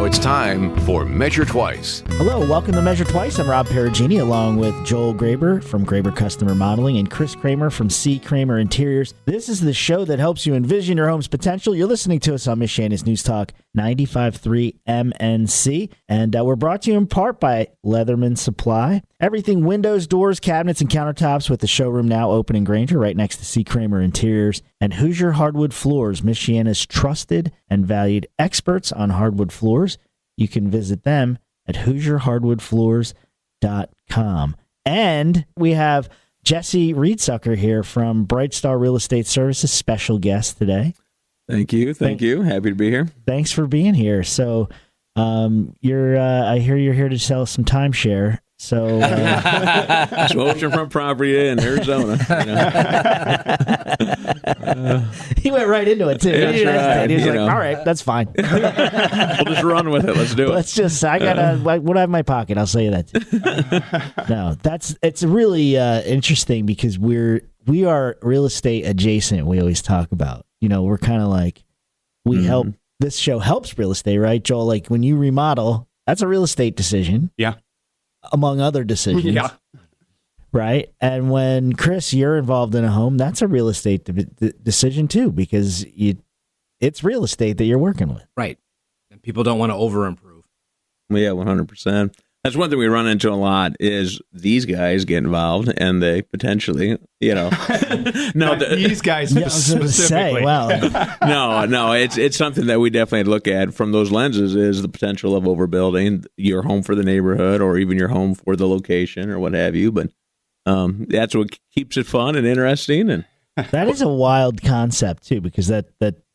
it's time for Measure Twice. Hello, welcome to Measure Twice. I'm Rob Perugini, along with Joel Graber from Graber Customer Modeling and Chris Kramer from C. Kramer Interiors. This is the show that helps you envision your home's potential. You're listening to us on Michiana's News Talk 95.3 MNC, and we're brought to you in part by Leatherman Supply. Everything windows, doors, cabinets, and countertops, with the showroom now open in Granger, right next to C. Kramer Interiors. And Hoosier Hardwood Floors, Michiana's trusted and valued experts on hardwood floors. You can visit them at HoosierHardwoodFloors.com. And we have Jesse Reedsucker here from Bright Star Real Estate Services, special guest today. Thank you. Happy to be here. Thanks for being here. So I hear you're here to sell some timeshare. So oceanfront property in Arizona. He went right into it too. He was like, all right, that's fine. We'll just run with it. Let's do it. I got what I have in my pocket. I'll say you that too. No, it's really interesting because we are real estate adjacent. We always talk about, we're kind of like, we help, this show helps real estate, right, Joel? Like when you remodel, that's a real estate decision. Yeah. Among other decisions. Yeah. Right. And when, Chris, you're involved in a home, that's a real estate decision too, because it's real estate that you're working with. Right. And people don't want to over-improve. Yeah, 100%. That's one thing we run into a lot is these guys get involved and they potentially, these guys specifically. Wow. No, it's something that we definitely look at from those lenses is the potential of overbuilding your home for the neighborhood or even your home for the location or what have you. But that's what keeps it fun and interesting. And that is a wild concept too, because that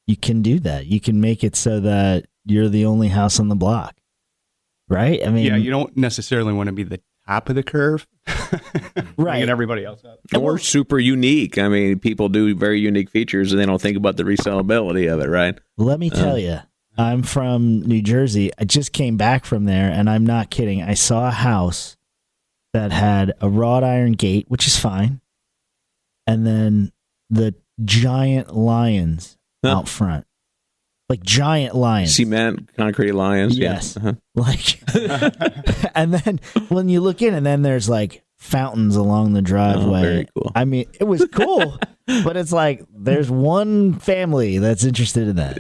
you can do that. You can make it so that you're the only house on the block. Right? I mean, yeah, you don't necessarily want to be the top of the curve. Right. Bringing everybody else up. And we're super unique. I mean, people do very unique features and they don't think about the resellability of it, right? Let me tell you, I'm from New Jersey. I just came back from there, and I'm not kidding. I saw a house that had a wrought iron gate, which is fine, and then the giant lions out front. Like giant lions. Cement, concrete lions. Yes. Yeah. Like, and then when you look in, and then there's like fountains along the driveway. Oh, very cool. I mean, it was cool, but it's like there's one family that's interested in that,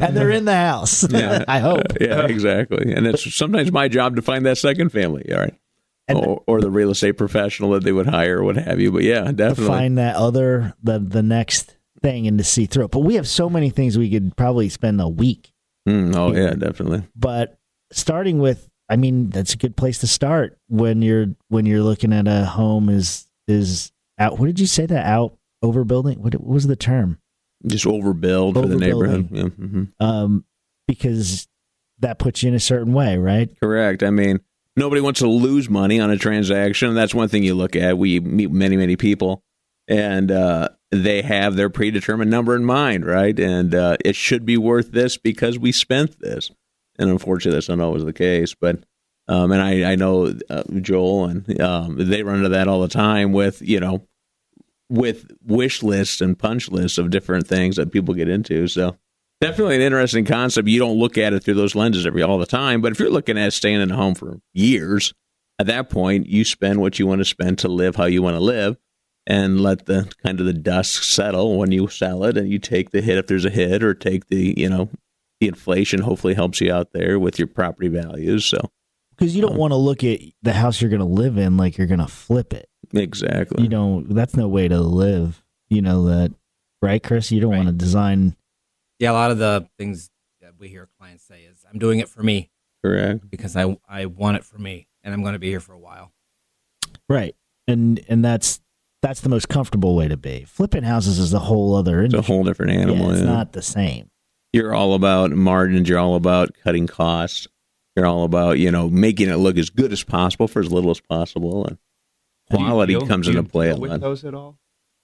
and they're in the house. Yeah. I hope. Yeah, exactly. And it's sometimes my job to find that second family. All right. Or the real estate professional that they would hire or what have you. But yeah, definitely. To find that the next thing and to see through it. But we have so many things we could probably spend a week. Yeah, definitely. But starting with, I mean, that's a good place to start when you're looking at a home is out. What did you say that out overbuilding? What was the term? Just overbuild for the neighborhood. Yeah. Mm-hmm. Because that puts you in a certain way, right? Correct. I mean, nobody wants to lose money on a transaction. That's one thing you look at. We meet many, many people, and they have their predetermined number in mind, right? And it should be worth this because we spent this. And unfortunately, that's not always the case. But and I know Joel, and they run into that all the time with wish lists and punch lists of different things that people get into. So definitely an interesting concept. You don't look at it through those lenses all the time. But if you're looking at staying in a home for years, at that point, you spend what you want to spend to live how you want to live. And let the kind of the dust settle when you sell it, and you take the hit if there's a hit, or take the the inflation hopefully helps you out there with your property values. So because you don't want to look at the house you're going to live in like you're going to flip it. Exactly. That's no way to live. That, right, Chris? You don't want to design. Yeah, a lot of the things that we hear clients say is, "I'm doing it for me." Correct. Because I want it for me, and I'm going to be here for a while. Right, and that's the most comfortable way to be. Flipping houses is a whole other industry. It's a whole different animal. It's not the same. You're all about margins. You're all about cutting costs. You're all about, making it look as good as possible for as little as possible. And quality comes into play a lot. With those at all?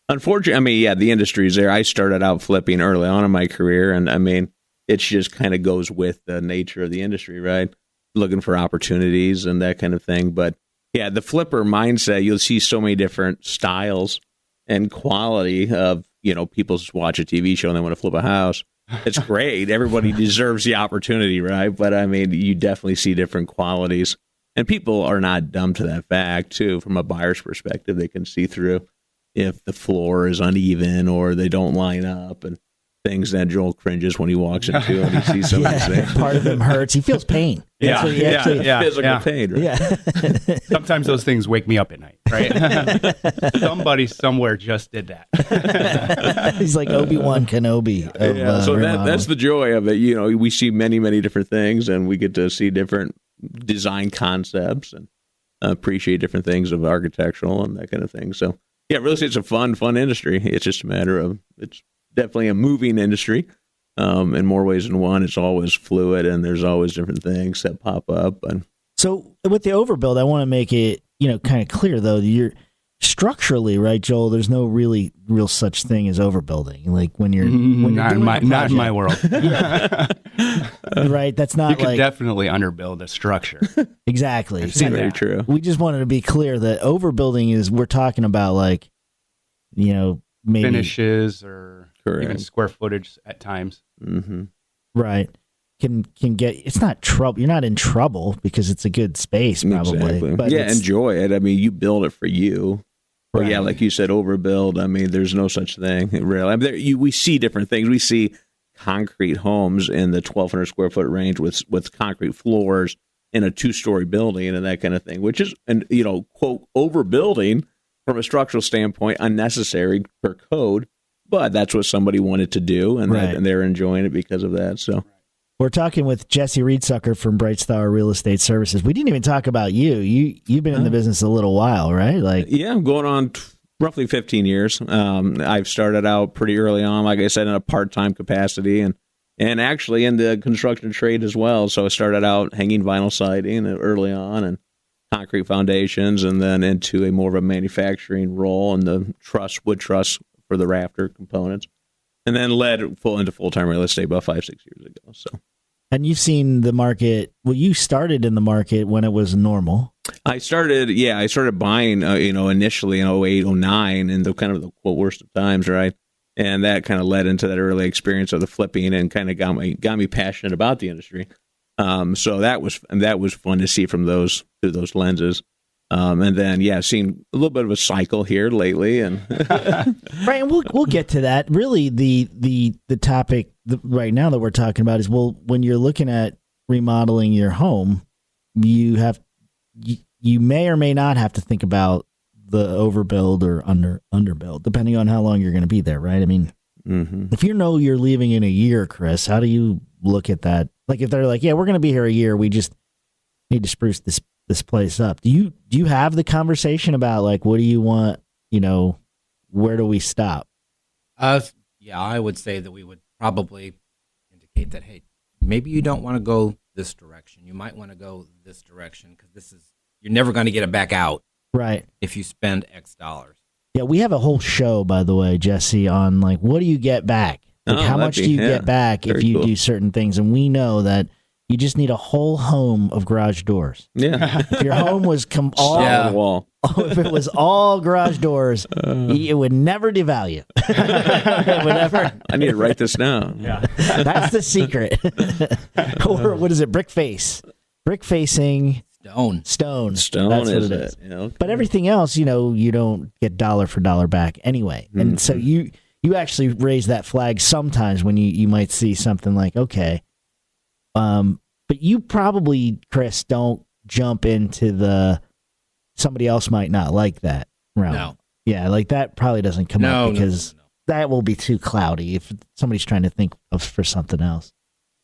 Unfortunately, I mean, yeah, the industry's there. I started out flipping early on in my career, and I mean, it just kind of goes with the nature of the industry, right? Looking for opportunities and that kind of thing. But yeah, the flipper mindset, you'll see so many different styles and quality of, people just watch a TV show and they want to flip a house. it's great. Everybody deserves the opportunity, right? But I mean, you definitely see different qualities. And people are not dumb to that fact, too. From a buyer's perspective, they can see through if the floor is uneven or they don't line up and things that Joel cringes when he walks into and he sees some of these things. Part of him hurts. He feels pain. Yeah, That's what he actually, Physical pain, right? yeah. Sometimes those things wake me up at night, right? Somebody somewhere just did that. He's like Obi-Wan Kenobi. Of, So remodeling. that's the joy of it. You know, we see many, many different things and we get to see different design concepts and appreciate different things of architectural and that kind of thing. So, yeah, real estate's a fun industry. It's just a matter of, it's definitely a moving industry in more ways than one. It's always fluid and there's always different things that pop up. And So with the overbuild, I want to make it, kind of clear though, you're structurally, right, Joel, there's no real such thing as overbuilding. Like when you're Not doing in my world. right? That's not You could like definitely underbuild a structure. exactly. I've seen very that. true. We just wanted to be clear that overbuilding is we're talking about like, maybe Finishes or Correct. even square footage at times. Mm-hmm. right. Can get it's not trouble. You're not in trouble because it's a good space probably. Exactly. But Yeah, it's- enjoy it. I mean, you build it for you. But yeah, Right. like you said, overbuild. I mean, there's no such thing. Really, I mean, we see different things. We see concrete homes in the 1,200 square foot range with concrete floors in a 2-story building and that kind of thing, which is, and quote, overbuilding from a structural standpoint, unnecessary per code. But that's what somebody wanted to do, and, Right. and they're enjoying it because of that. So. We're talking with Jesse Reedsucker from Bright Star Real Estate Services. We didn't even talk about you. You've been in the business a little while, right? Like, Yeah, I'm going on roughly 15 years. I've started out pretty early on, like I said, in a part-time capacity and actually in the construction trade as well. So I started out hanging vinyl siding early on and concrete foundations, and then into a more of a manufacturing role in the wood truss for the rafter components, and then led into full-time real estate about 5-6 years ago. So. and you've seen the market. Well, you started in the market when it was normal. I started buying, initially in 08, 09, in the kind of the quote worst of times, right? And that kind of led into that early experience of the flipping and kind of got me passionate about the industry. So that was fun to see through those lenses. And then, seeing a little bit of a cycle here lately, and Right, and we'll get to that. Really, the topic right now that we're talking about is, well, when you're looking at remodeling your home, you may or may not have to think about the overbuild or underbuild, depending on how long you're going to be there, right? I mean, if you know you're leaving in a year, Chris, how do you look at that? Like if they're like, yeah, we're going to be here a year, we just need to spruce this place up. Do you have the conversation about like, what do you want? Where do we stop? I would say that we would probably indicate that, hey, maybe you don't want to go this direction. You might want to go this direction because you're never going to get it back out Right. if you spend X dollars. Yeah, we have a whole show, by the way, Jesse, on like, what do you get back? Like, how much do you get back if you do certain things? And we know that you just need a whole home of garage doors. yeah, If your home was all, on the wall. if it was all garage doors, it would never devalue. It would never. I need to write this down. Yeah. That's the secret. Or what is it? Brick facing Stone. stone. Stone That's what is it it? is. Okay. But everything else, you don't get dollar for dollar back anyway. And so you actually raise that flag sometimes when you might see something like, okay, but you probably, Chris, don't jump into somebody else might not like that realm. No. Yeah, like that probably doesn't come up because no. that will be too cloudy if somebody's trying to think of for something else,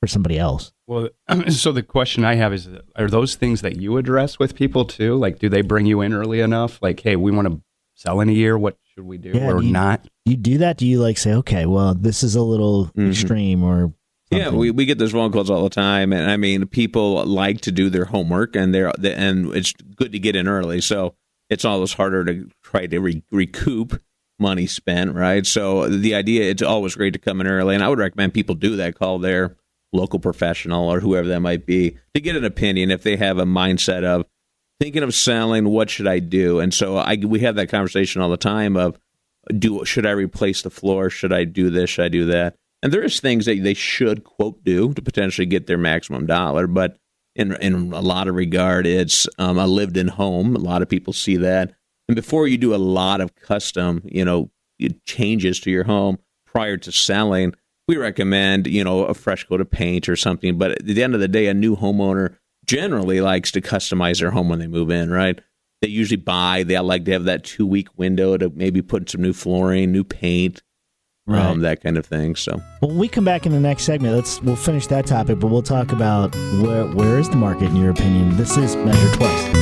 for somebody else. Well, so the question I have is, are those things that you address with people too? Like, do they bring you in early enough? Like, hey, we want to sell in a year. What should we do Yeah, or not? You do that? Do you like say, okay, well, this is a little extreme or Yeah, something? we get those phone calls all the time, and I mean, people like to do their homework, and it's good to get in early. So it's always harder to try to recoup money spent, right? So the idea, it's always great to come in early, and I would recommend people do that. Call their local professional or whoever that might be to get an opinion if they have a mindset of thinking of selling. What should I do? And so we have that conversation all the time of should I replace the floor? Should I do this? Should I do that? And there is things that they should, quote, do to potentially get their maximum dollar. But in a lot of regard, it's a lived-in home. A lot of people see that. And before you do a lot of custom, changes to your home prior to selling, we recommend, a fresh coat of paint or something. But at the end of the day, a new homeowner generally likes to customize their home when they move in, right? They usually they like to have that 2-week window to maybe put some new flooring, new paint, Right. that kind of thing. So When we come back in the next segment, we'll finish that topic, but we'll talk about where is the market in your opinion. This is Measure Twice.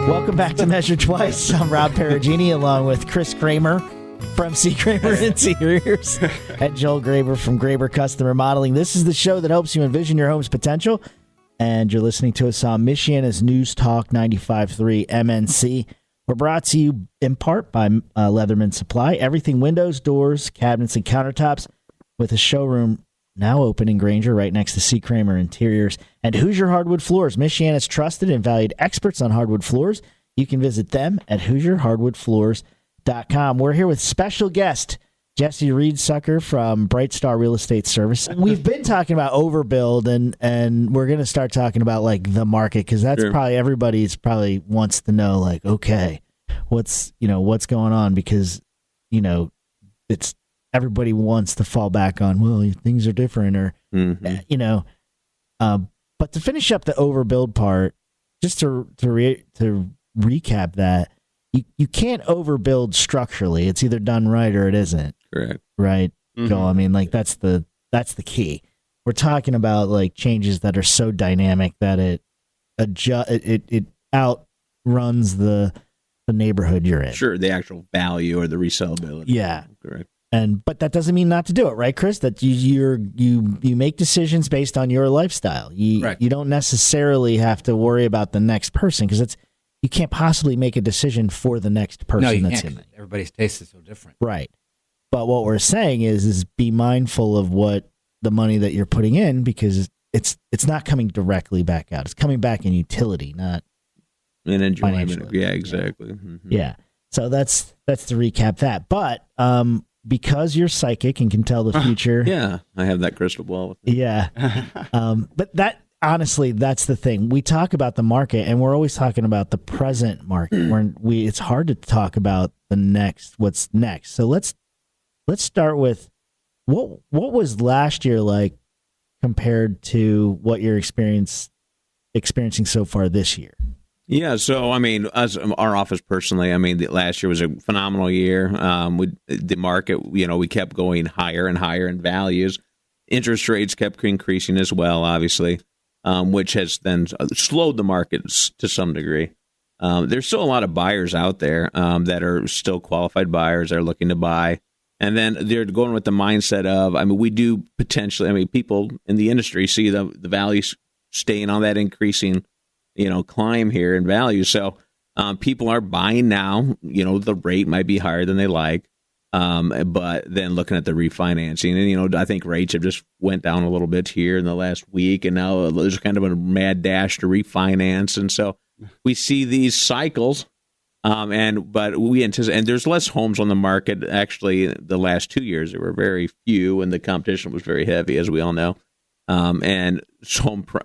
Welcome back to Measure Twice. I'm Rob Perugini along with Chris Kramer from C. Kramer Interiors and Joel Graber from Graber Customer Modeling. This is the show that helps you envision your home's potential. And you're listening to us on Michiana's News Talk 95.3 MNC. We're brought to you in part by Leatherman Supply. Everything windows, doors, cabinets, and countertops, with a showroom now open in Granger right next to C. Kramer Interiors. And Hoosier Hardwood Floors, Michiana's trusted and valued experts on hardwood floors. You can visit them at HoosierHardwoodFloors.com. We're here with special guest Jesse Reedsucker from Bright Star Real Estate Service. We've been talking about overbuild, and we're going to start talking about like the market, because that's Sure. probably everybody's probably wants to know, like, okay, what's going on, because it's everybody wants to fall back on, well, things are different, or but to finish up the overbuild part, just to recap that, you can't overbuild structurally. It's either done right or it isn't. correct. Right, Mhm. Joel? I mean, like that's the key. We're talking about like changes that are so dynamic that it outruns the neighborhood you're in. Sure, the actual value or the resellability. Yeah. Correct. But that doesn't mean not to do it, right, Chris? That you make decisions based on your lifestyle. Correct. You don't necessarily have to worry about the next person, because you can't possibly make a decision for the next person No, you that's can't. in it. Everybody's taste is so different. Right. But what we're saying is be mindful of what the money that you're putting in, because it's not coming directly back out. It's coming back in utility, not And enjoyment. Financially. Yeah, exactly. Mhm. yeah. So that's to recap that. But because you're psychic and can tell the future. Yeah, I have that crystal ball with me. Yeah. But that, honestly, that's the thing. We talk about the market, and we're always talking about the present market. It's hard to talk about what's next. So let's start with what was last year like compared to what you're experiencing so far this year. Yeah, so I mean, as our office personally, I mean, last year was a phenomenal year. The market, we kept going higher and higher in values. Interest rates kept increasing as well, obviously, which has then slowed the markets to some degree. There's still a lot of buyers out there that are still qualified buyers that are looking to buy. And then they're going with the mindset of, we do potentially, people in the industry see the value staying on that increasing climb here in value. So people are buying now. The rate might be higher than they like, but then looking at the refinancing, and I think rates have just went down a little bit here in the last week, and now there's kind of a mad dash to refinance, and so we see these cycles. But we anticipate, and there's less homes on the market. Actually, the last 2 years there were very few, and the competition was very heavy, as we all know. And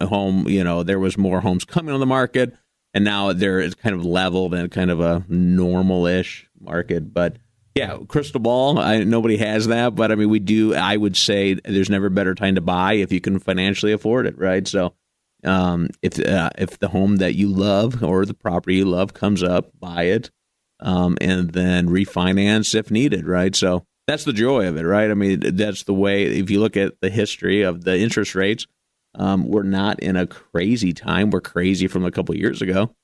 home, there was more homes coming on the market, and now it's kind of leveled and kind of a normal-ish market. But yeah, crystal ball, nobody has that, but we do. I would say there's never a better time to buy if you can financially afford it, right? So if the home that you love or the property you love comes up, buy it, and then refinance if needed, right? So that's the joy of it, right? That's the way, if you look at the history of the interest rates, we're not in a crazy time. We're crazy from a couple of years ago.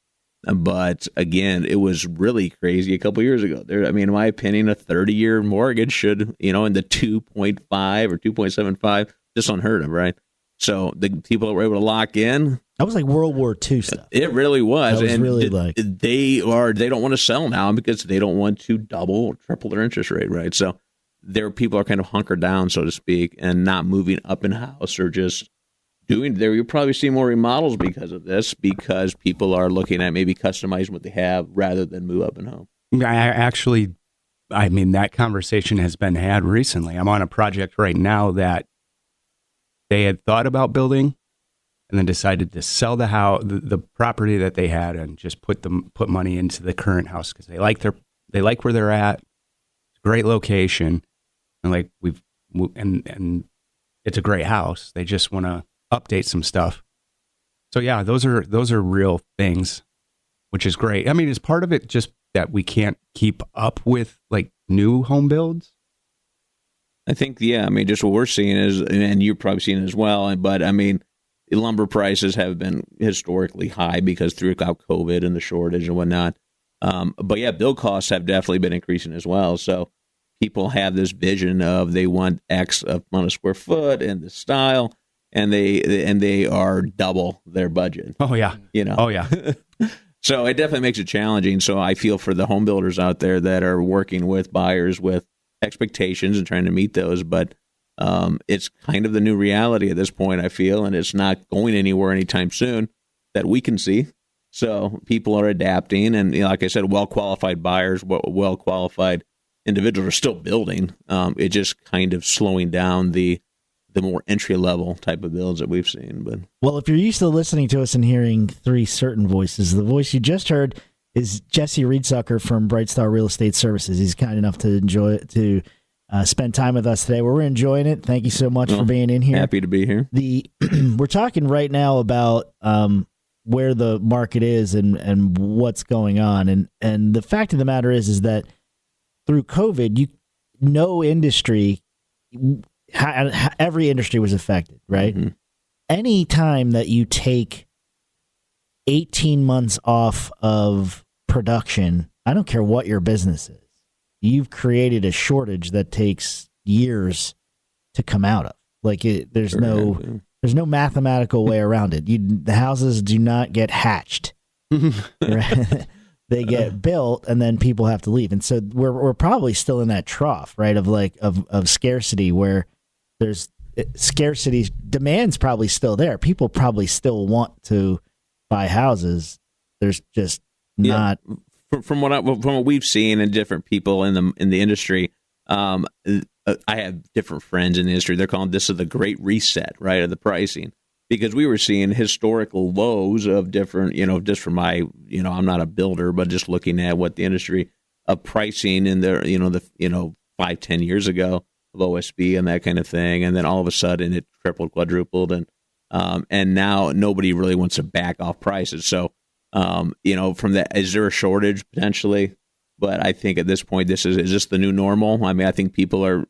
But again, it was really crazy a couple of years ago. In my opinion, a 30-year mortgage should, in the 2.5 or 2.75, just unheard of, right? So the people that were able to lock in, That was like World War II stuff. it really was. That was and really they don't want to sell now because they don't want to double or triple their interest rate, right? So people are kind of hunkered down, so to speak, and not moving up in house or just doing there. You'll probably see more remodels because of this, because people are looking at maybe customizing what they have rather than move up and home. I mean, that conversation has been had recently. I'm on a project right now that they had thought about building and then decided to sell the house, the property that they had, and just put money into the current house because they like where they're at. It's a great location, and like and it's a great house. They just want to update some stuff. So yeah, those are real things, which is great. I mean, is part of it just that we can't keep up with like new home builds? I think, yeah, I mean, just what we're seeing is, and you're probably seeing it as well, but I mean, lumber prices have been historically high because throughout COVID and the shortage and whatnot. But yeah, build costs have definitely been increasing as well. So people have this vision of they want X amount of square foot and the style, and they are double their budget. Oh yeah, Oh yeah. So it definitely makes it challenging. So I feel for the home builders out there that are working with buyers with expectations and trying to meet those, but it's kind of the new reality at this point, I feel, and it's not going anywhere anytime soon that we can see. So people are adapting, and like I said, well-qualified buyers, well-qualified individuals are still building. It's just kind of slowing down the more entry-level type of builds that we've seen. But well, if you're used to listening to us and hearing three certain voices, the voice you just heard is Jesse Riedsucker from Bright Star Real Estate Services. He's kind enough to spend time with us today. We're enjoying it. Thank you so much for being in here. Happy to be here. We're talking right now about where the market is and what's going on, and the fact of the matter is that through COVID, no industry. Every industry was affected, right? Mm-hmm. Any time that you take 18 months off of production, I don't care what your business is, you've created a shortage that takes years to come out of. Like there's no mathematical way around it. The houses do not get hatched. Right? They get built and then people have to leave. And so we're probably still in that trough, right? Of scarcity where there's scarcity, demand's probably still there. People probably still want to buy houses. There's just not. From what we've seen and different people in the industry, I have different friends in the industry. They're calling this the great reset, right, of the pricing, because we were seeing historical lows of different, just from my, I'm not a builder, but just looking at what the industry of pricing in there, 5-10 years ago of OSB and that kind of thing, and then all of a sudden it tripled, quadrupled, and now nobody really wants to back off prices. So, from that, is there a shortage potentially? But I think at this point, is this the new normal? I mean, I think people are,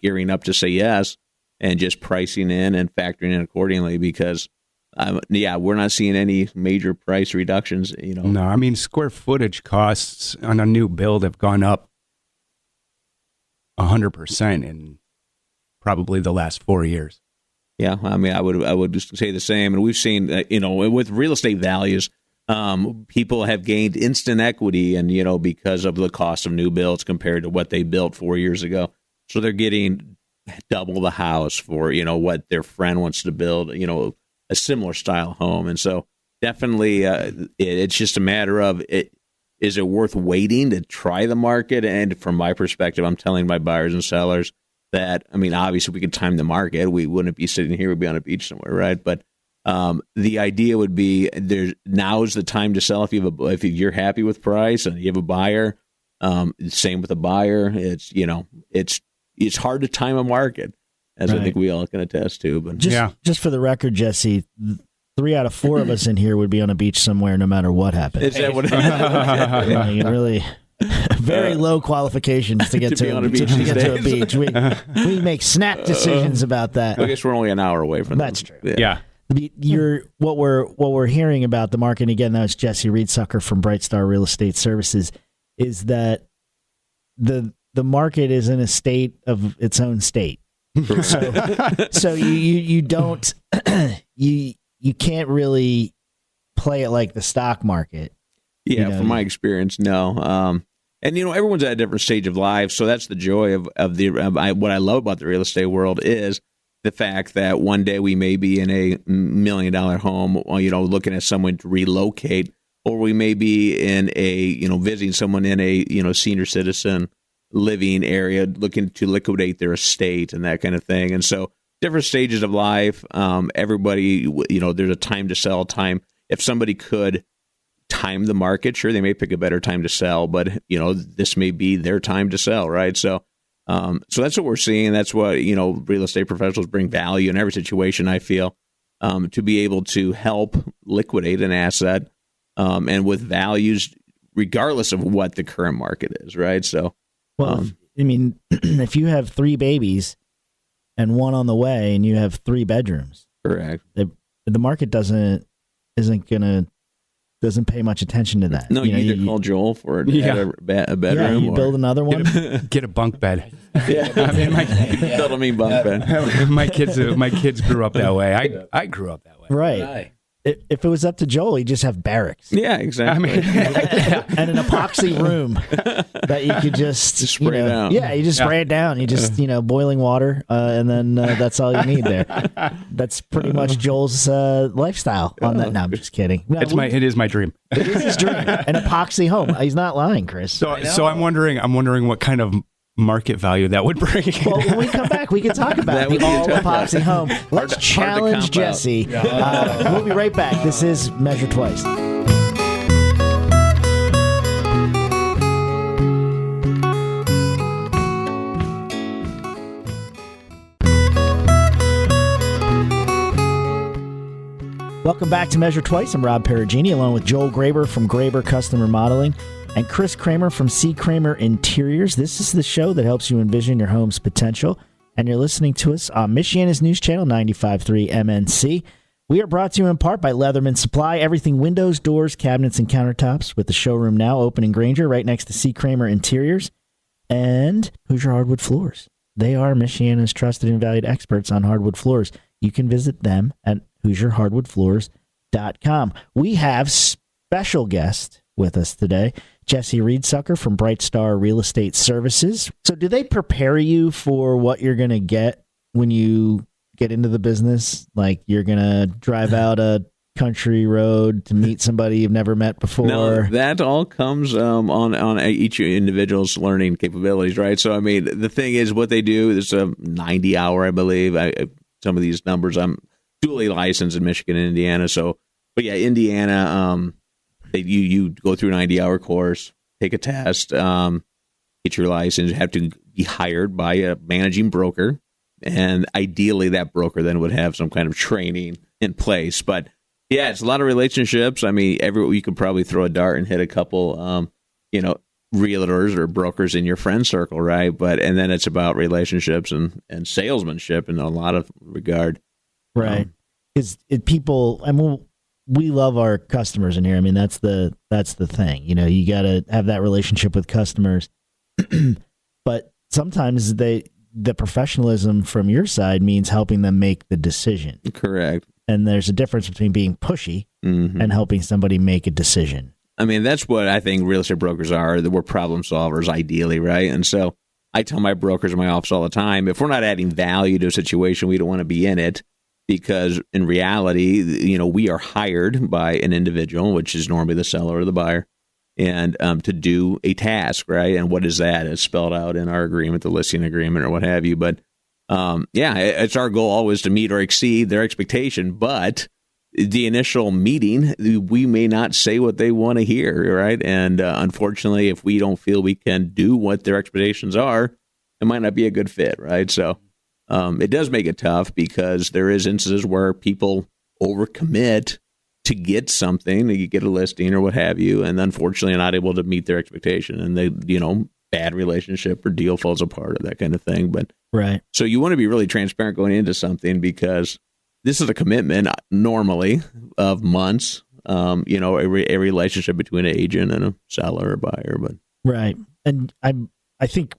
gearing up to say yes and just pricing in and factoring in accordingly because, we're not seeing any major price reductions, No, I mean, square footage costs on a new build have gone up 100% in probably the last 4 years. Yeah, I mean, I would just say the same. And we've seen, with real estate values, people have gained instant equity, and because of the cost of new builds compared to what they built 4 years ago, so they're getting double the house for what their friend wants to build, a similar style home. And so definitely, it's just a matter of it. Is it worth waiting to try the market? And from my perspective, I'm telling my buyers and sellers that, I mean, obviously we could time the market. We wouldn't be sitting here. We'd be on a beach somewhere, right? But the idea would be now's the time to sell if you're happy with price and you have a buyer. Same with a buyer. It's hard to time a market, as I think we all can attest to. But just for the record, Jesse, 3 out of 4 of us in here would be on a beach somewhere, no matter what happened. Is that what it is? Really, very low qualifications to get to a beach. We make snap decisions about that. I guess we're only an hour away from That's them. true. Yeah. What we're hearing about the market, and again, that was Jesse Riedsucker from Bright Star Real Estate Services, is that the market is in a state of its own state. So you don't you can't really play it like the stock market. Yeah, from my experience, no. And everyone's at a different stage of life, so that's the joy of what I love about the real estate world is the fact that one day we may be in a $1 million home, or, looking at someone to relocate, or we may be in a, visiting someone in a, senior citizen living area, looking to liquidate their estate and that kind of thing. And so different stages of life, everybody, there's a time to sell, time. If somebody could time the market, sure, they may pick a better time to sell, but, this may be their time to sell, right? So that's what we're seeing. That's what, real estate professionals bring value in every situation, I feel, to be able to help liquidate an asset and with values, regardless of what the current market is, right? So, well, if you have 3 babies and one on the way and you have 3 bedrooms, correct. The market doesn't pay much attention to that. No, you either call Joel for a bedroom. Yeah, you build another one. Get a bunk bed. Yeah, build a mean bunk bed. My kids grew up that way. I grew up that way. Right. If it was up to Joel, he'd just have barracks. Yeah, exactly. And an epoxy room that you could just spray down. Yeah, you just spray it down. You just boiling water, and then that's all you need there. That's pretty much Joel's lifestyle on that. No, I'm just kidding. No, it is my dream. It is his dream. An epoxy home. He's not lying, Chris. So I'm wondering what kind of market value that would bring. Well, when we come back, we can talk about the all epoxy home. Let's challenge Jesse. We'll be right back. This is Measure Twice. Welcome back to Measure Twice. I'm Rob Perugini, along with Joel Graber from Graber Customer Modeling and Chris Kramer from C. Kramer Interiors. This is the show that helps you envision your home's potential, and you're listening to us on Michiana's News Channel 95.3 MNC. We are brought to you in part by Leatherman Supply, everything windows, doors, cabinets, and countertops, with the showroom now open in Granger, right next to C. Kramer Interiors, and Hoosier Hardwood Floors. They are Michiana's trusted and valued experts on hardwood floors. You can visit them at HoosierHardwoodFloors.com. We have special guest with us today, Jesse Riedsucker from Bright Star Real Estate Services. So do they prepare you for what you're going to get when you get into the business? Like you're going to drive out a country road to meet somebody you've never met before? No, that all comes on each individual's learning capabilities, right? So, the thing is what they do is a 90-hour, I believe. Some of these numbers, I'm duly licensed in Michigan and Indiana. So, but yeah, Indiana, you go through a 90-hour course, take a test, get your license. You have to be hired by a managing broker, and ideally that broker then would have some kind of training in place. But yeah, it's a lot of relationships. You could probably throw a dart and hit a couple, realtors or brokers in your friend circle, right? And then it's about relationships and salesmanship in a lot of regard. Right. Because people, we love our customers in here. That's the thing. You got to have that relationship with customers. But sometimes the professionalism from your side means helping them make the decision. Correct. And there's a difference between being pushy and helping somebody make a decision. That's what I think real estate brokers are. That we're problem solvers, ideally, right? And so I tell my brokers in my office all the time, if we're not adding value to a situation, we don't want to be in it. Because in reality, we are hired by an individual, which is normally the seller or the buyer, and to do a task, right? And what is that? It's spelled out in our agreement, the listing agreement, or what have you. But it's our goal always to meet or exceed their expectation. But the initial meeting, we may not say what they want to hear, right? And unfortunately, if we don't feel we can do what their expectations are, it might not be a good fit, right? So it does make it tough because there is instances where people overcommit to get something, you get a listing or what have you, and unfortunately are not able to meet their expectation, and they, bad relationship or deal falls apart or that kind of thing. But right. So you want to be really transparent going into something because this is a commitment normally of months, a relationship between an agent and a seller or buyer. But right. And I think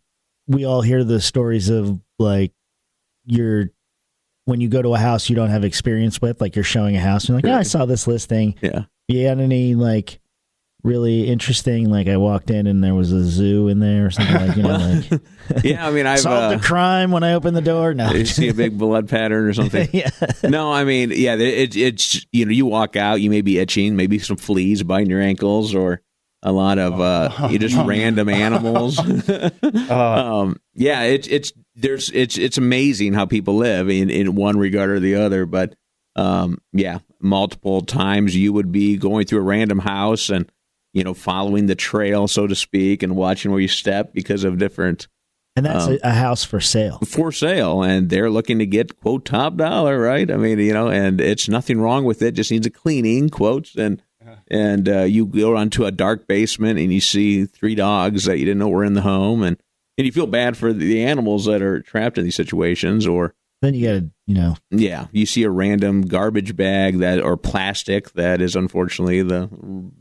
we all hear the stories of like when you go to a house you don't have experience with, like you're showing a house and you're like, I saw this listing. Yeah. You had any like really interesting? Like I walked in and there was a zoo in there or something like, like Yeah, I mean, I've solved the crime when I opened the door. No, you see a big blood pattern or something. yeah. No, I mean, yeah, it's you walk out, you may be itching, maybe some fleas biting your ankles, or a lot of just random animals. Yeah, it's amazing how people live in one regard or the other. But yeah, multiple times you would be going through a random house and following the trail, so to speak, and watching where you step because of different. And that's a house for sale. For sale, and they're looking to get, quote, top dollar, right? I mean, and it's nothing wrong with it, just needs a cleaning, quotes, and you go onto a dark basement and you see 3 dogs that you didn't know were in the home, and you feel bad for the animals that are trapped in these situations, or... Then you got to, Yeah, you see a random garbage bag or plastic that is unfortunately the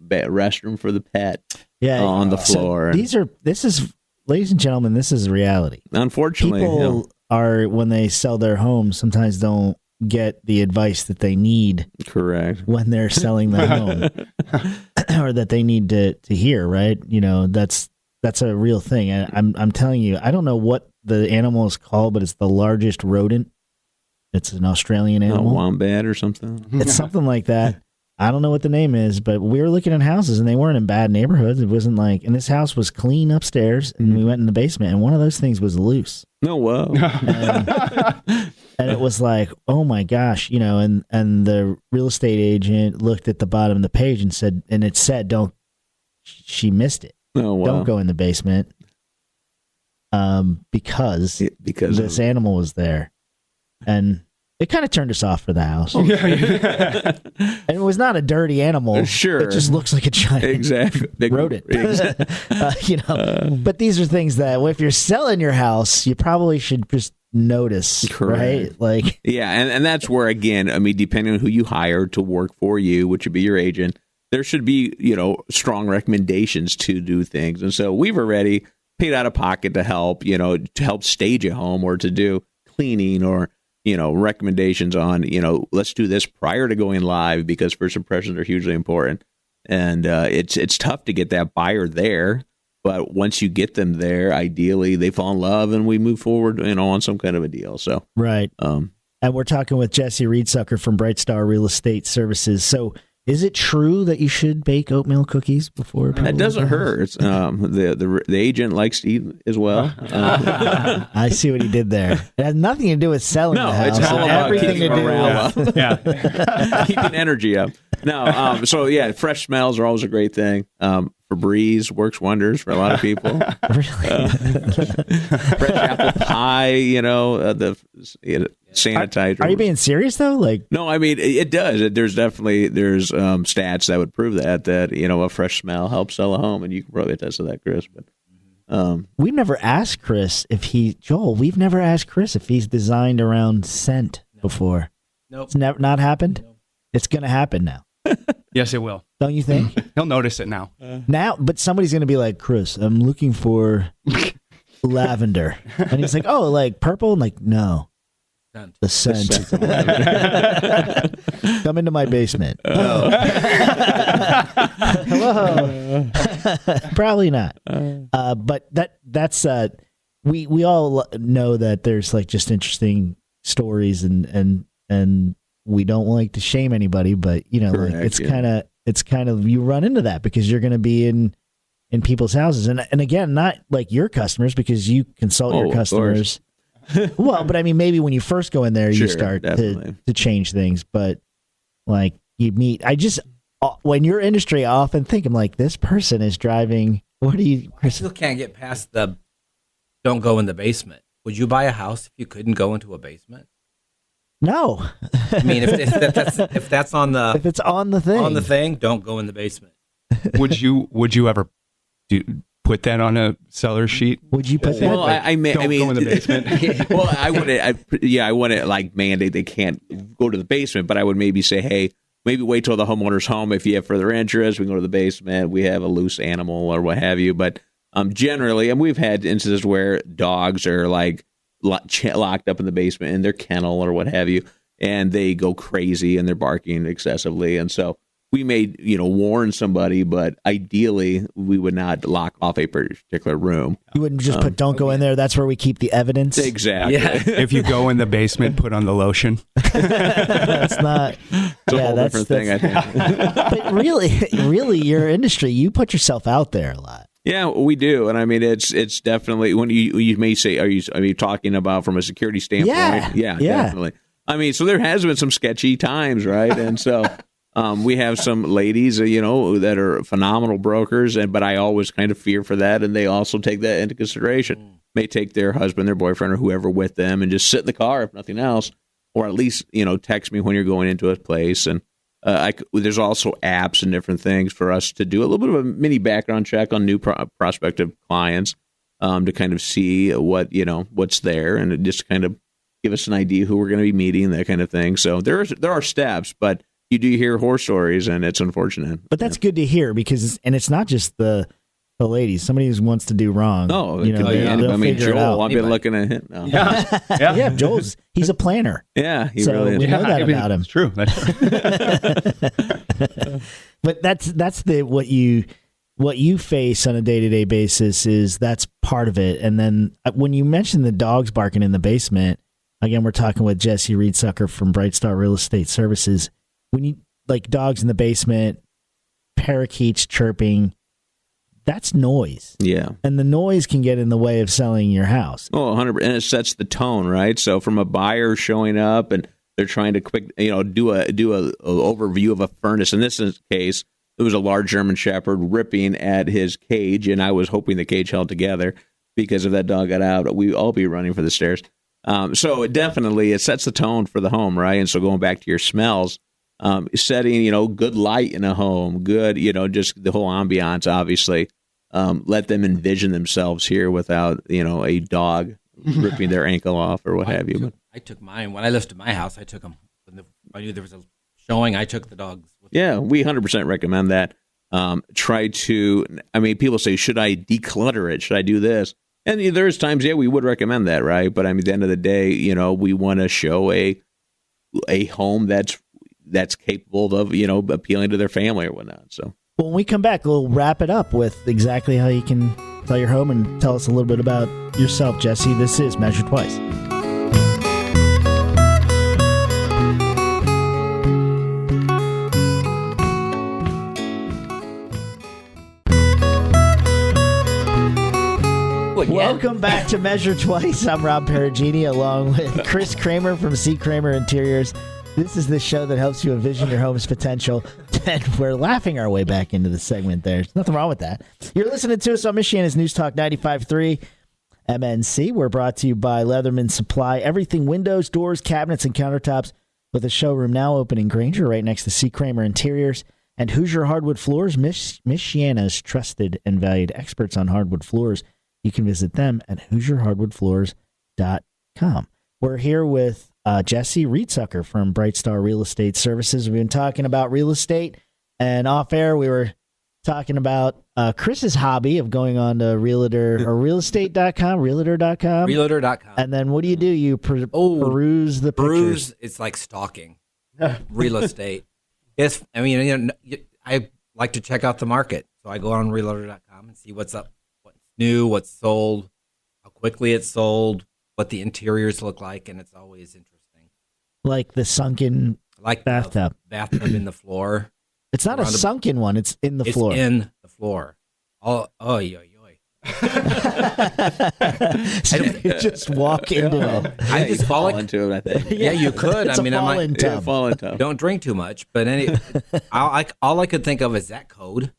restroom for the pet on the floor. So this is... Ladies and gentlemen, this is reality. Unfortunately, people are, when they sell their homes, sometimes don't get the advice that they need. Correct. When they're selling their home, or that they need to hear. Right? That's a real thing. And I'm telling you, I don't know what the animal is called, but it's the largest rodent. It's an Australian animal, wombat or something. It's something like that. I don't know what the name is, but we were looking at houses and they weren't in bad neighborhoods. It wasn't like, and this house was clean upstairs, and we went in the basement and one of those things was loose. No, wow. And it was like, oh my gosh, and the real estate agent looked at the bottom of the page and said, she missed it. Oh, wow. Don't go in the basement. Because this animal was there. And it kind of turned us off for the house. And it was not a dirty animal. Sure. It just looks like a giant big rodent. Exactly. But these are things that if you're selling your house, you probably should just notice. Correct. Right? Yeah, and that's where, again, I mean, depending on who you hire to work for you, which would be your agent, there should be, strong recommendations to do things. And so we've already paid out of pocket to help, to help stage a home or to do cleaning or recommendations on, let's do this prior to going live, because first impressions are hugely important. And it's tough to get that buyer there. But once you get them there, ideally they fall in love and we move forward, on some kind of a deal. So right. And we're talking with Jesse Riedsucker from Bright Star Real Estate Services. So is it true that you should bake oatmeal cookies before? That doesn't hurt. The agent likes to eat as well. I see what he did there. It has nothing to do with selling the house. It's all about everything to do with keeping energy up. No, so yeah, fresh smells are always a great thing. Febreze works wonders for a lot of people. Really? Fresh apple pie, the sanitizer. Are you being serious though? Like, no, I mean it does. There's stats that would prove that a fresh smell helps sell a home, and you can probably attest to that, Chris. But we've never asked Chris We've never asked Chris if he's designed around scent before. Nope. It's never not happened. Nope. It's going to happen now. Yes, it will. Don't you think? He'll notice it now. But somebody's going to be like, Chris, I'm looking for lavender. And he's like, oh, like purple? I'm like, no. The scent. Come into my basement. Hello. Probably not. But that's we all know that there's like just interesting stories and we don't like to shame anybody, but Correct, like it's kind of you run into that because you're going to be in people's houses and again, not like your customers because you consult your customers. Well, but I mean, maybe when you first go in there, you start to change things, but like you meet, when your industry, I often think I'm like, this person is driving. I still can't get past the don't go in the basement. Would you buy a house if you couldn't go into a basement? No. I mean, if that's on the if it's on the thing, don't go in the basement. Would you ever put that on a seller sheet? Would you put that? Well, I mean, go in the basement. Well, I wouldn't like mandate they can't go to the basement, but I would maybe say, hey, maybe wait till the homeowner's home. If you have further interest, we can go to the basement. We have a loose animal or what have you. But generally, and we've had instances where dogs are like locked up in the basement in their kennel or what have you, and they go crazy and they're barking excessively. And so we may, warn somebody, but ideally we would not lock off a particular room. You wouldn't just put "Don't go in there." That's where we keep the evidence. Exactly. Yeah. If you go in the basement, put on the lotion. That's not. It's a whole different thing, I think. But really, your industry, you put yourself out there a lot. Yeah, we do, and I mean it's definitely when you may say, are you talking about from a security standpoint? Yeah. Definitely. I mean, so there has been some sketchy times, right? And so we have some ladies, that are phenomenal brokers, but I always kind of fear for that, and they also take that into consideration. May take their husband, their boyfriend, or whoever with them, and just sit in the car if nothing else, or at least text me when you're going into a place. And there's also apps and different things for us to do a little bit of a mini background check on new prospective clients to kind of see what's there, and just kind of give us an idea who we're going to be meeting, that kind of thing. So there are steps, but you do hear horror stories, and it's unfortunate. But that's good to hear because it's not just the ladies. Somebody who wants to do wrong. Oh, it could be anybody. I mean, Joel, I've been looking at him. No. Yeah, he's a planner. Yeah, he so really is. we know that about him. It's true. But that's what you face on a day-to-day basis is that's part of it. And then when you mention the dogs barking in the basement, again, we're talking with Jesse Reedsucker from Bright Star Real Estate Services. When you like dogs in the basement, parakeets chirping, that's noise. Yeah. And the noise can get in the way of selling your house. Oh, 100%. And it sets the tone, right? So from a buyer showing up and they're trying to do a overview of a furnace. In this case, it was a large German Shepherd ripping at his cage, and I was hoping the cage held together because if that dog got out, we'd all be running for the stairs. So it sets the tone for the home, right? And so going back to your smells, setting, good light in a home, good, just the whole ambiance, obviously. Let them envision themselves here without, a dog ripping their ankle off or what have you. I took mine. When I listed my house, I took them. When I knew there was a showing, I took the dogs. Yeah, we 100% recommend that. People say, should I declutter it? Should I do this? And there's times, we would recommend that, right? But I mean, at the end of the day, we want to show a home that's capable of, appealing to their family or whatnot. So when we come back, we'll wrap it up with exactly how you can sell your home and tell us a little bit about yourself, Jesse. This is Measure Twice. Welcome back to Measure Twice. I'm Rob Perugini along with Chris Kramer from C. Kramer Interiors. This is the show that helps you envision your home's potential. And we're laughing our way back into the segment there. There's nothing wrong with that. You're listening to us on Michiana's News Talk 95.3 MNC. We're brought to you by Leatherman Supply. Everything windows, doors, cabinets, and countertops with a showroom now open in Granger right next to C. Kramer Interiors. And Hoosier Hardwood Floors, Michiana's trusted and valued experts on hardwood floors. You can visit them at HoosierHardwoodFloors.com. We're here with Jesse Reedsucker from Bright Star Real Estate Services. We've been talking about real estate, and off air we were talking about Chris's hobby of going on to realtor.com. Realtor.com. And then what do? You peruse the pictures. It's like stalking real estate. I like to check out the market. So I go on realtor.com and see what's up. New, what's sold, how quickly it's sold, what the interiors look like, and it's always interesting. Like the sunken bathtub. Bathtub in the floor. It's not a sunken one, it's in the floor. It's in the floor. Oh, yo. So you just walk into it. I just fall into it, I think. Yeah, you could. It's a fall-in tub. Fall-in tub. Don't drink too much, but all I could think of is that code.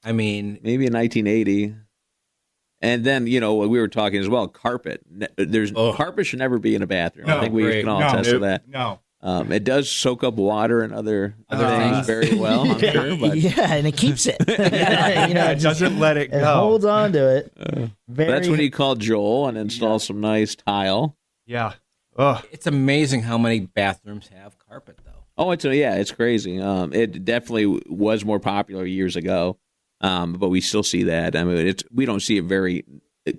I mean, maybe in 1980. And then, we were talking as well, carpet. Carpet should never be in a bathroom. I think we can all attest to that. No. It does soak up water and other things very well, I'm sure. But. Yeah, and it keeps it. It doesn't let it go. It holds on to it. That's when you call Joel and install some nice tile. Yeah. It's amazing how many bathrooms have carpet, though. Oh, it's crazy. It definitely was more popular years ago. But we still see that. I mean, we don't see it very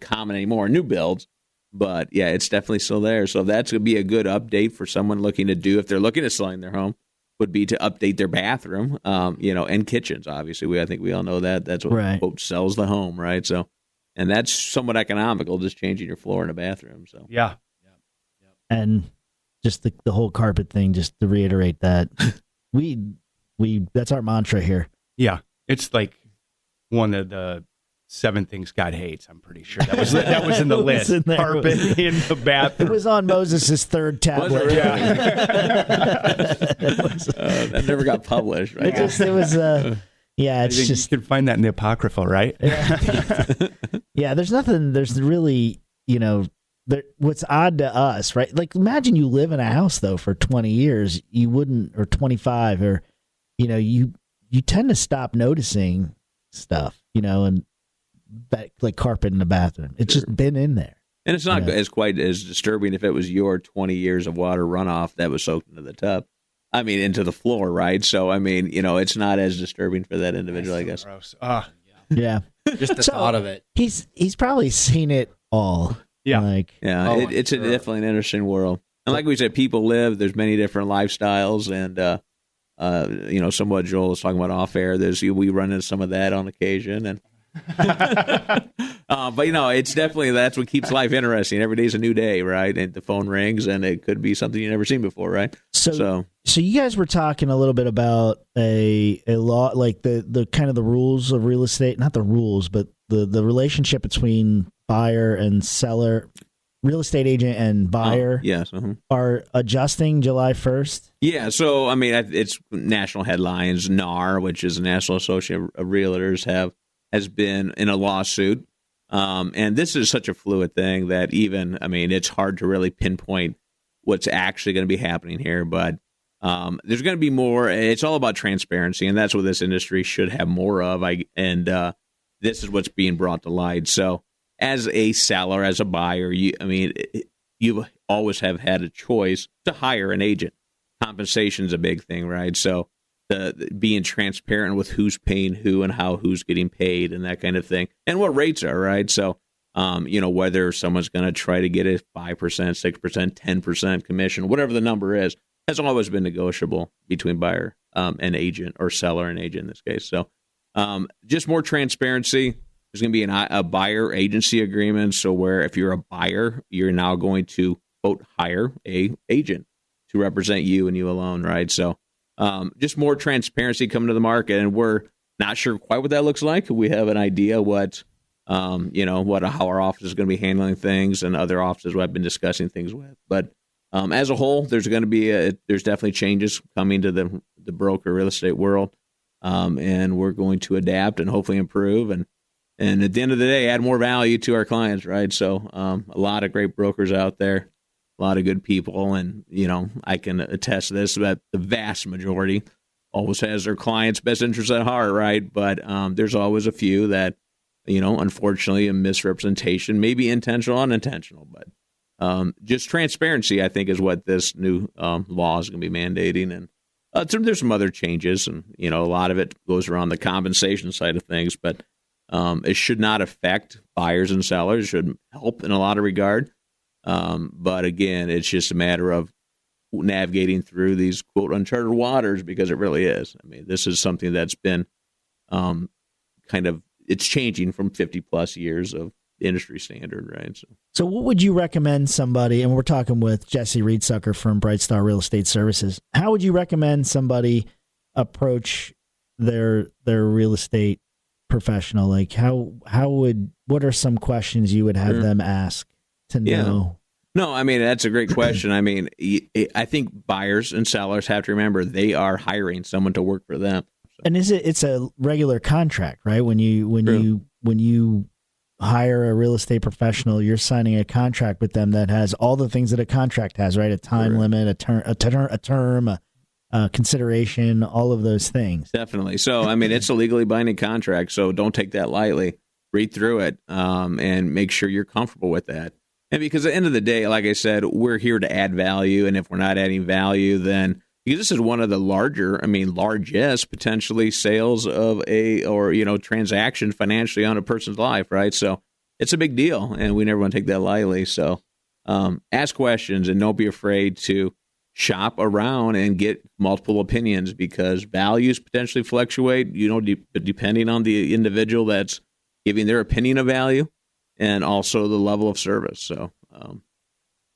common anymore in new builds, but yeah, it's definitely still there. So that's going to be a good update for someone looking to do if they're looking at selling their home. would be to update their bathroom, and kitchens. Obviously, I think we all know that. That's what Right. quote sells the home, right? So, and that's somewhat economical, just changing your floor in a bathroom. So, Yeah. And just the whole carpet thing, just to reiterate that we that's our mantra here. Yeah. It's like one of the 7 things God hates. I'm pretty sure that was in the It was list. in there. Carpet in the It bathroom. was on Moses' third tablet. Was it that never got published, right? It was yeah, it's You just can find that in the Apocrypha, right? yeah, there's really, what's odd to us, right? Like, imagine you live in a house though for 20 years, you wouldn't, or 25, or you tend to stop noticing stuff, and that, like carpet in the bathroom. It's just been in there. And it's not as quite as disturbing if it was your 20 years of water runoff that was soaked into the tub. I mean, into the floor, right? So, I mean, it's not as disturbing for that individual, I guess. Gross. Yeah. Just the So- thought of it. He's probably seen it all. Yeah. Like, Yeah, Oh, it's sure. definitely an interesting world. And like we said, people live. There's many different lifestyles, and somewhat Joel was talking about off air. We run into some of that on occasion, and but it's definitely that's what keeps life interesting. Every day's a new day, right? And the phone rings, and it could be something you've never seen before, right? so you guys were talking a little bit about a law, like the kind of the rules of real estate, not the rules, but the relationship between buyer and seller, real estate agent and buyer yes. are adjusting July 1st. Yeah, so I mean, it's national headlines. NAR, which is the National Association of Realtors, has been in a lawsuit, and this is such a fluid thing that it's hard to really pinpoint what's actually going to be happening here. But there's going to be more. It's all about transparency, and that's what this industry should have more of. This is what's being brought to light. So, as a seller, as a buyer, you always have had a choice to hire an agent. Compensation's a big thing, right? So being transparent with who's paying who and how who's getting paid and that kind of thing, and what rates are, right? So, whether someone's going to try to get a 5%, 6%, 10% commission, whatever the number is, has always been negotiable between buyer and agent, or seller and agent in this case. So, just more transparency. There's going to be a buyer agency agreement. So where if you're a buyer, you're now going to, quote, hire a agent to represent you and you alone, right? So just more transparency coming to the market. And we're not sure quite what that looks like. We have an idea how our office is going to be handling things, and other offices I've been discussing things with. But as a whole, there's going to be there's definitely changes coming to the broker real estate world. And we're going to adapt and hopefully improve. And at the end of the day, add more value to our clients, right? So a lot of great brokers out there, a lot of good people. And, I can attest to this, that the vast majority always has their clients' best interests at heart, right? But there's always a few that, unfortunately, a misrepresentation, maybe intentional or unintentional. But just transparency, I think, is what this new law is going to be mandating. And there's some other changes, and, a lot of it goes around the compensation side of things. But it should not affect buyers and sellers. It should help in a lot of regard. But again, it's just a matter of navigating through these, quote, uncharted waters, because it really is. I mean, this is something that's been it's changing from 50 plus years of industry standard, right? So what would you recommend somebody, and we're talking with Jesse Reedsucker from Bright Star Real Estate Services, how would you recommend somebody approach their real estate professional? Like what are some questions you would have them ask to know? No, I mean, that's a great question. I mean, I think buyers and sellers have to remember they are hiring someone to work for them. And it's a regular contract, right? When you hire a real estate professional, you're signing a contract with them that has all the things that a contract has, right? A time limit, a term, consideration, all of those things. Definitely. So, I mean, it's a legally binding contract, so don't take that lightly. Read through it and make sure you're comfortable with that. And because at the end of the day, like I said, we're here to add value. And if we're not adding value, then because this is one of the largest potentially sales of transaction financially on a person's life, right? So it's a big deal, and we never want to take that lightly. So ask questions and don't be afraid to shop around and get multiple opinions, because values potentially fluctuate, depending on the individual that's giving their opinion of value and also the level of service. So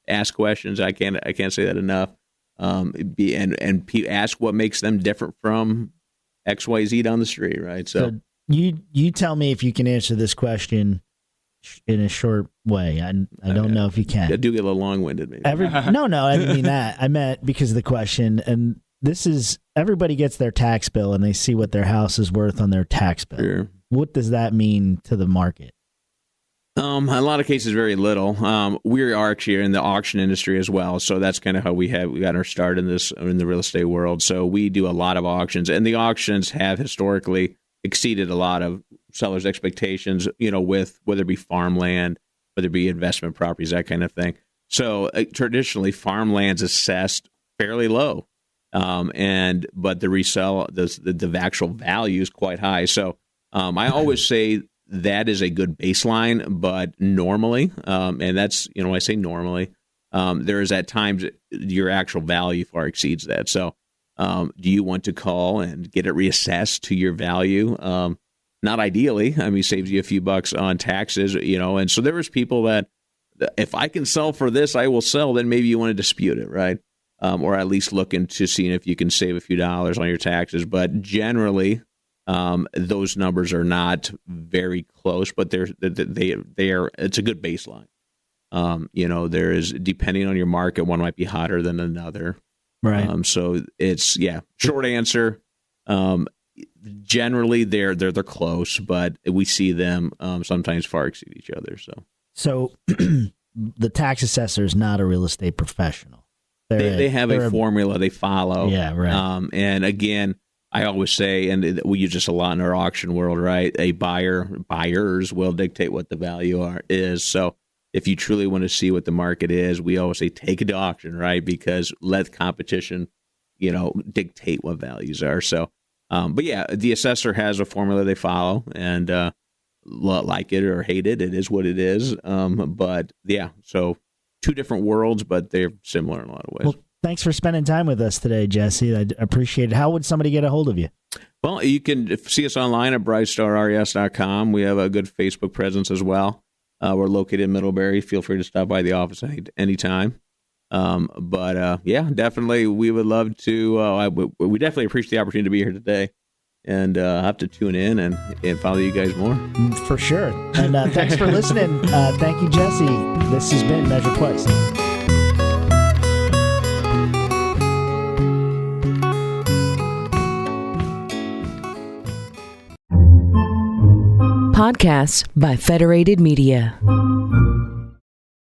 ask questions. I can't say that enough. Ask what makes them different from XYZ down the street, right? So you tell me if you can answer this question in a short way. I don't know if you can. I do get a little long-winded, maybe. No, I didn't mean that. I meant because of the question. And this is, everybody gets their tax bill and they see what their house is worth on their tax bill. Sure. What does that mean to the market? A lot of cases, very little. We are actually in the auction industry as well, so that's kind of how we got our start in the real estate world. So we do a lot of auctions, and the auctions have historically exceeded a lot of sellers' expectations. With whether it be farmland, whether it be investment properties, that kind of thing. So traditionally, farmland's assessed fairly low, but the actual value is quite high. So I always say that is a good baseline, but normally, and that's, when I say normally, there is at times your actual value far exceeds that. So do you want to call and get it reassessed to your value? Not ideally. I mean, it saves you a few bucks on taxes, and so there was people that, if I can sell for this, I will sell. Then maybe you want to dispute it, right? Or at least look into seeing if you can save a few dollars on your taxes. But generally, those numbers are not very close, but they are. It's a good baseline. There is, depending on your market, one might be hotter than another. Right. So it's, short answer. Generally, they're close, but we see them sometimes far exceed each other. So the tax assessor is not a real estate professional. They have a formula they follow. Yeah, right. And again, I always say, and we use this a lot in our auction world, right? Buyers will dictate what the value is. So if you truly want to see what the market is, we always say take it to auction, right? Because let competition, dictate what values are. So, but yeah, the assessor has a formula they follow, and like it or hate it, it is what it is. But yeah, so two different worlds, but they're similar in a lot of ways. Well, thanks for spending time with us today, Jesse. I appreciate it. How would somebody get a hold of you? Well, you can see us online at brightstarres.com. We have a good Facebook presence as well. We're located in Middlebury. Feel free to stop by the office anytime. But definitely, we would love to. We definitely appreciate the opportunity to be here today, and have to tune in and follow you guys more. For sure. And thanks for listening. Thank you, Jesse. This has been Measure Twice. Podcasts by Federated Media.